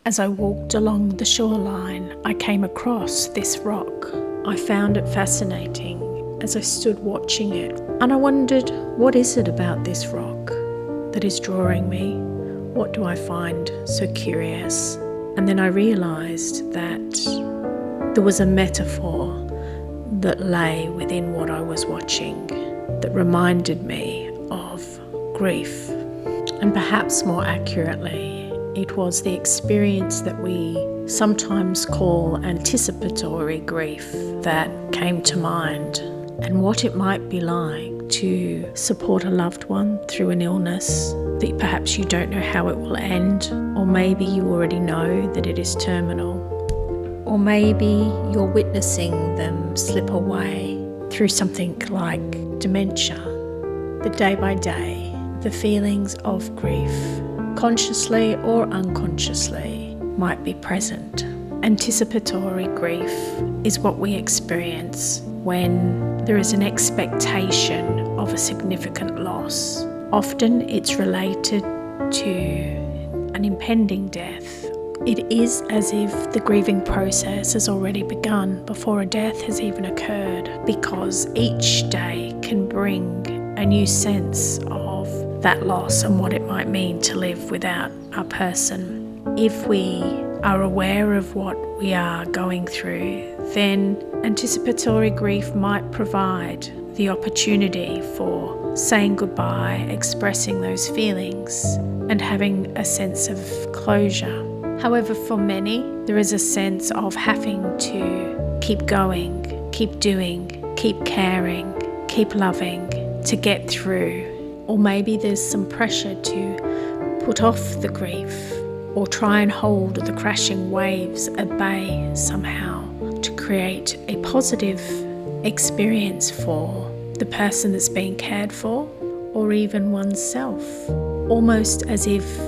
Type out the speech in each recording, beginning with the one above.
As I walked along the shoreline, I came across this rock. I found it fascinating as I stood watching it, and I wondered, what is it about this rock that is drawing me? What do I find so curious? And then I realised that there was a metaphor that lay within what I was watching that reminded me of grief. And perhaps more accurately, it was the experience that we sometimes call anticipatory grief that came to mind, and what it might be like to support a loved one through an illness that perhaps you don't know how it will end, or maybe you already know that it is terminal, or maybe you're witnessing them slip away through something like dementia. The day by day, the feelings of grief, consciously or unconsciously, might be present. Anticipatory grief is what we experience when there is an expectation of a significant loss. Often it's related to an impending death. It is as if the grieving process has already begun before a death has even occurred, because each day can bring a new sense of that loss and what it might mean to live without our person. If we are aware of what we are going through, then anticipatory grief might provide the opportunity for saying goodbye, expressing those feelings, and having a sense of closure. However, for many, there is a sense of having to keep going, keep doing, keep caring, keep loving to get through. Or maybe there's some pressure to put off the grief or try and hold the crashing waves at bay somehow to create a positive experience for the person that's being cared for, or even oneself. Almost as if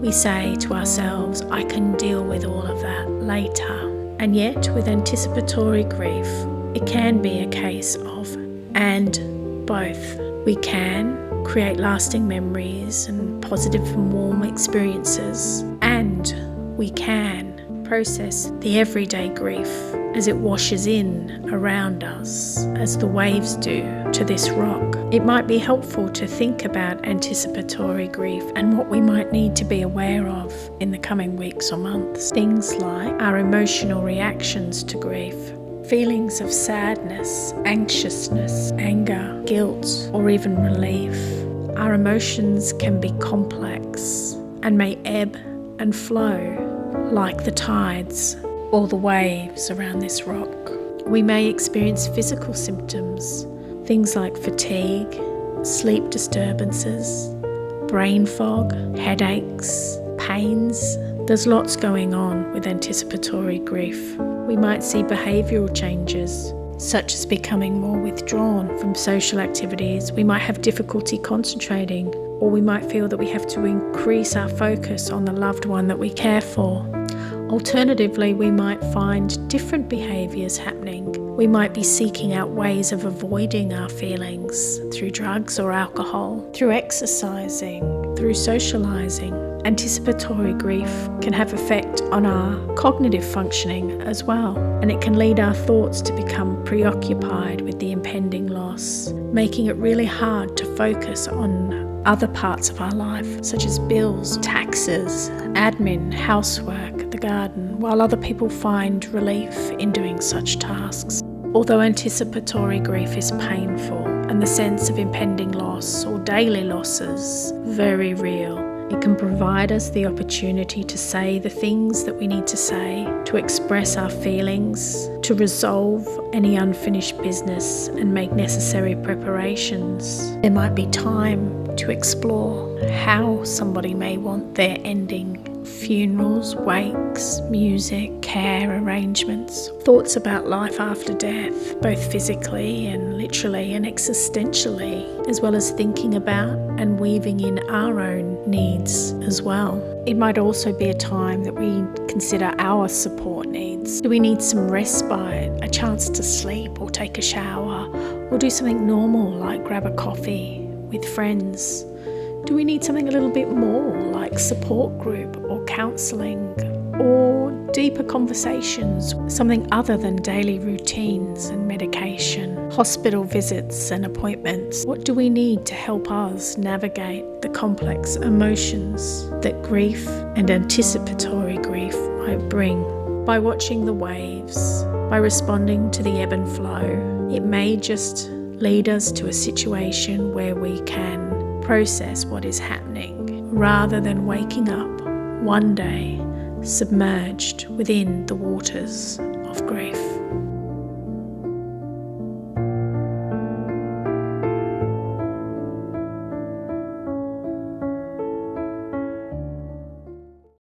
we say to ourselves, I can deal with all of that later. And yet with anticipatory grief, it can be a case of and both. We can create lasting memories and positive and warm experiences, and we can process the everyday grief as it washes in around us, as the waves do to this rock. It might be helpful to think about anticipatory grief and what we might need to be aware of in the coming weeks or months. Things like our emotional reactions to grief, feelings of sadness, anxiousness, anger, guilt, or even relief. Our emotions can be complex and may ebb and flow like the tides or the waves around this rock. We may experience physical symptoms, things like fatigue, sleep disturbances, brain fog, headaches, pains. There's lots going on with anticipatory grief. We might see behavioural changes, such as becoming more withdrawn from social activities. We might have difficulty concentrating, or we might feel that we have to increase our focus on the loved one that we care for. Alternatively, we might find different behaviours happening. We might be seeking out ways of avoiding our feelings through drugs or alcohol, through exercising, through socialising. Anticipatory grief can have effect on our cognitive functioning as well, and it can lead our thoughts to become preoccupied with the impending loss, making it really hard to focus on other parts of our life, such as bills, taxes, admin, housework, the garden, while other people find relief in doing such tasks. Although anticipatory grief is painful and the sense of impending loss or daily losses very real, it can provide us the opportunity to say the things that we need to say, to express our feelings, to resolve any unfinished business and make necessary preparations. There might be time to explore how somebody may want their ending. Funerals, wakes, music, care arrangements, thoughts about life after death, both physically and literally and existentially, as well as thinking about and weaving in our own needs as well. It might also be a time that we consider our support needs. Do we need some respite, a chance to sleep or take a shower, or do something normal like grab a coffee with friends? Do we need something a little bit more like support group or counselling or deeper conversations, something other than daily routines and medication, hospital visits and appointments? What do we need to help us navigate the complex emotions that grief and anticipatory grief might bring? By watching the waves, by responding to the ebb and flow, it may just lead us to a situation where we can process what is happening rather than waking up one day submerged within the waters of grief.